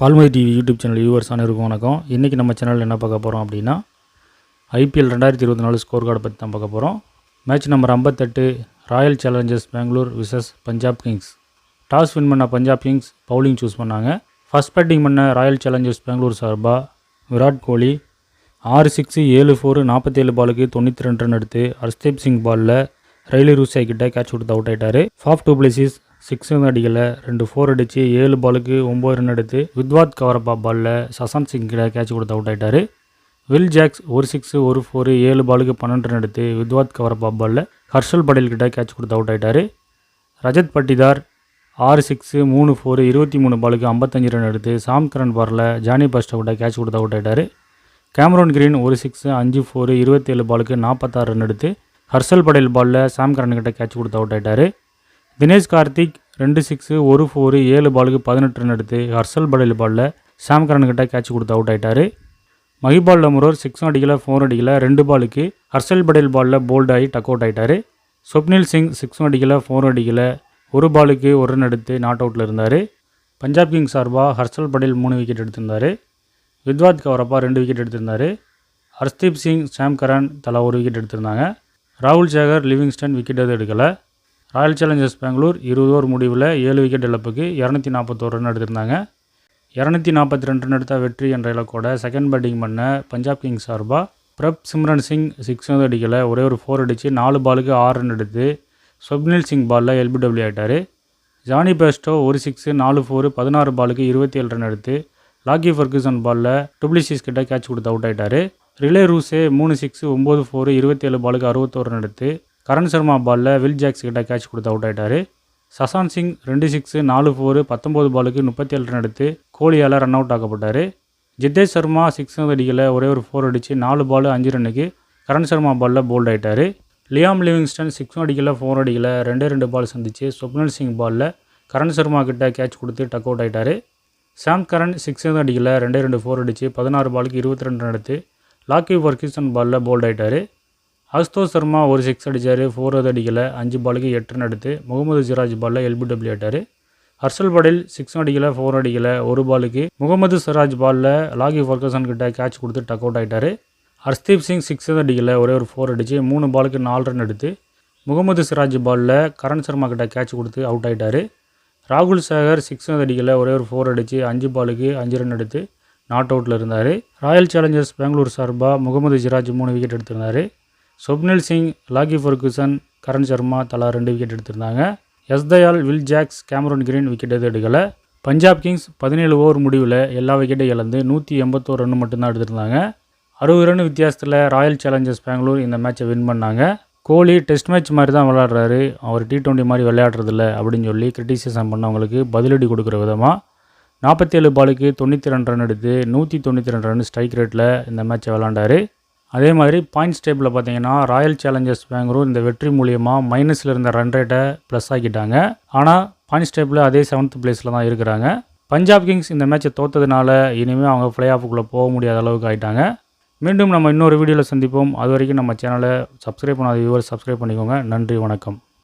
Palmathi TV YouTube channel viewers அனைவருக்கும் வணக்கம். இன்றைக்கி நம்ம சேனலில் என்ன பார்க்க போகிறோம் அப்படின்னா IPL 2024 ஸ்கோர் கார்டை பற்றி தான் பார்க்க போகிறோம். Match number 58 Royal Challengers Bangalore versus Punjab Kings. Toss win பண்ண பஞ்சாப் கிங்ஸ் பவுலிங் சூஸ் பண்ணாங்க. ஃபர்ஸ்ட் பேட்டிங் பண்ண ராயல் சேலஞ்சர்ஸ் பெங்களூர் சார்பாக விராட் கோலி 6 6 7 4 47 பாலுக்கு 92 ரன் எடுத்து ஹர்ஷ்தீப் சிங் பாலில் ரயிலி ரூசே கிட்ட கேட்ச் கொடுத்து அவுட் ஆகிட்டார். ஃபாஃப் டூ பிளேசிஸ் 6 அடிக்கலை, 2 4 அடித்து 7 பாலுக்கு 9 ரன் எடுத்து வித்வாத் கவரப்பா பாலில் சசாந்த் சிங் கிட்ட கேட்ச் கொடுத்து அவுட் ஆகிட்டார். வில் ஜாக்ஸ் 1 6 1 4 7 பாலுக்கு 12 ரன் எடுத்து வித்வாத் கவரப்பா பாலில் ஹர்ஷல் படேல் கிட்ட கேட்ச் கொடுத்து அவுட் ஆகிட்டார். ரஜத் பட்டிதார் 6 6 3 4 23 பாலுக்கு 55 ரன் எடுத்து சாம் கரன் பாலில் ஜானி பஸ்டோ கிட்ட கேட்ச் கொடுத்து அவுட் ஆகிட்டார். கேமரோன் கிரீன் 1 6 5 4 27 பாலுக்கு 46 ரன் எடுத்து ஹர்ஷல் படேல் பாலில் சாம் கரன் கிட்ட கேட்ச் கொடுத்து அவுட் ஆகிட்டார். தினேஷ் கார்த்திக் 2 6 1 4 7 பாலுக்கு 18 ரன் எடுத்து ஹர்ஷல் படேல் பாலில் சாம் கரன் கிட்ட கேட்ச் கொடுத்து அவுட் ஆகிட்டார். மஹிபால் லமுரோர் 6 அடிக்கலை 4 அடிக்கலை 2 பாலுக்கு ஹர்ஷல் படேல் பாலில் போல்ட் ஆகி டக் அவுட் ஆகிட்டார். ஸ்வப்னில் சிங் 6 அடிக்கலை 4 அடிக்கலை 1 பாலுக்கு 1 ரன் எடுத்து நாட் அவுட்டில் இருந்தார். பஞ்சாப் கிங்ஸ் சார்பாக ஹர்ஷல் படேல் 3 விக்கெட் எடுத்திருந்தார். வித்வாத் கவரப்பா 2 விக்கெட் எடுத்திருந்தார். ஹர்ஷ்தீப் சிங் சாம் கரன் தலா 1 விக்கெட் எடுத்திருந்தாங்க. ராகுல் சேகர் லிவிங்ஸ்டன் விக்கெட் எதுவும் எடுக்கலை. ராயல் சேலஞ்சர்ஸ் பெங்களூர் 20 ஓவர் முடிவில் 7 விக்கெட் இழப்புக்கு 241 ரன் எடுத்திருந்தாங்க. 242 ரன் எடுத்த வெற்றி என்ற இலக்கோட செகண்ட் பேட்டிங் பண்ண பஞ்சாப் கிங்ஸ் சார்பாக பிரப் சிம்ரன் சிங் 6 அடிக்கலை, ஒரே ஒரு 4 அடித்து 4 பாலுக்கு 6 ரன் எடுத்து ஸ்வப்னில் சிங் பாலில் LBW ஆகிட்டார். ஜானி பெஸ்டோ 1 6 4 4 16 பாலுக்கு 27 ரன் எடுத்து லாக்கி ஃபர்கூசன் பாலில் டுப்ளிசிஸ் கிட்ட கேட்ச் கொடுத்து அவுட் ஆகிட்டார். ரிலே ரூசே 3 6 9 4 27 பாலுக்கு 61 ரன் எடுத்து கரண் சர்மா பாலில் வில் ஜாக்ஸ் கிட்ட கேட்ச் கொடுத்து அவுட் ஆகிட்டார். சசாந்த் சிங் 2 6 4 4 19 பாலுக்கு 37 ரன் எடுத்து கோலியால் ரன் அவுட் ஆக்கப்பட்டார். ஜித்தேஷ் சர்மா 6 அடிக்கலை, ஒரே ஒரு 4 அடித்து 4 பால் 5 ரன்னுக்கு கரண் சர்மா பாலில் போல்ட் ஆகிட்டார். லியாம் லிவிங்ஸ்டன் 6 அடிக்கலை 4 அடிக்கலை 2 பால் சந்தித்து ஸ்வப்னில் சிங் பாலில் கரண் சர்மா கிட்ட கேட்ச் கொடுத்து டக் அவுட் ஆகிட்டார். சாம் கரன் 6 அடிக்கலை 2 4 அடித்து 16 பாலுக்கு 22 ரன் எடுத்து லாக்கி ஃபர்கூசன் பாலில் போல்ட் ஆகிட்டார். அஸ்தோஷ் சர்மா 1 6 அடித்தார், 4 அடிக்கலை 5 பாலுக்கு 8 ரன் எடுத்து முகமது சிராஜ் பாலில் LBW ஆகிட்டார். ஹர்ஷல் படேல் 6 அடிக்கலை 4 அடிக்கலை 1 பாலுக்கு முகமது சிராஜ் பாலில் லாகி ஃபர்கூசன் கிட்ட கேட்ச் கொடுத்து டக் அவுட் ஆகிட்டார். ஹர்ஷ்தீப் சிங் 6 அடிக்கலை, ஒரே ஒரு 4 அடித்து 3 பாலுக்கு 4 ரன் எடுத்து முகமது சிராஜ் பாலில் கரண் சர்மா கிட்ட கேட்ச் கொடுத்து அவுட் ஆகிட்டார். ராகுல் சேகர் 6 அடிக்கலை, ஒரே ஒரு 4 அடித்து 5 பாலுக்கு 5 ரன் எடுத்து நாட் அவுட்டில் இருந்தார். ராயல் சேலஞ்சர்ஸ் பெங்களூர் சார்பாக முகமது சிராஜ் 3 விக்கெட் எடுத்திருந்தார். ஸ்வப்னில் சிங், லாக்கி ஃபர்கூசன், கரண் சர்மா தலா 2 விக்கெட் எடுத்திருந்தாங்க. S Dayal, Will Jacks, Cameron Green wicket எதுவும் எடுக்கலை. பஞ்சாப் கிங்ஸ் 17 ஓவர் முடிவில் எல்லா விக்கெட்டையும் இழந்து 181 ரன் மட்டும்தான் எடுத்திருந்தாங்க. 60 ரன் வித்தியாசத்தில் ராயல் சேலஞ்சர்ஸ் பெங்களூர் இந்த மேட்சை வின் பண்ணாங்க. கோலி டெஸ்ட் மேட்ச் மாதிரி தான் விளையாடுறாரு, அவர் T20 மாதிரி விளையாடுறதில்ல அப்படின்னு சொல்லி கிரிட்டிசிசம் பண்ணவங்களுக்கு பதிலடி கொடுக்குற விதமாக 47 பாலுக்கு 92 ரன் எடுத்து 192 ரன் ஸ்ட்ரைக் ரேட்டில் இந்த மேட்சை விளையாண்டார். அதே மாதிரி பாயிண்ட்ஸ் டேபிளில் பார்த்தீங்கன்னா ராயல் சேலஞ்சர்ஸ் பெங்களூர் இந்த வெற்றி மூலியமாக மைனஸில் இருந்த ரன் ரேட்டை ப்ளஸ் ஆக்கிட்டாங்க. ஆனால் பாயிண்ட்ஸ் டேபிளில் அதே 7th பிளேஸில் தான் இருக்கிறாங்க. பஞ்சாப் கிங்ஸ் இந்த மேட்சை தோற்றதுனால இனிமேல் அவங்க பிளே ஆஃபுக்குள்ளே போக முடியாத அளவுக்கு ஆகிட்டாங்க. மீண்டும் நம்ம இன்னொரு வீடியோவில் சந்திப்போம். அது வரைக்கும் நம்ம சேனலை சப்ஸ்கிரைப் பண்ணாத வியூவர்ஸ் சப்ஸ்கிரைப் பண்ணிக்கோங்க. நன்றி, வணக்கம்.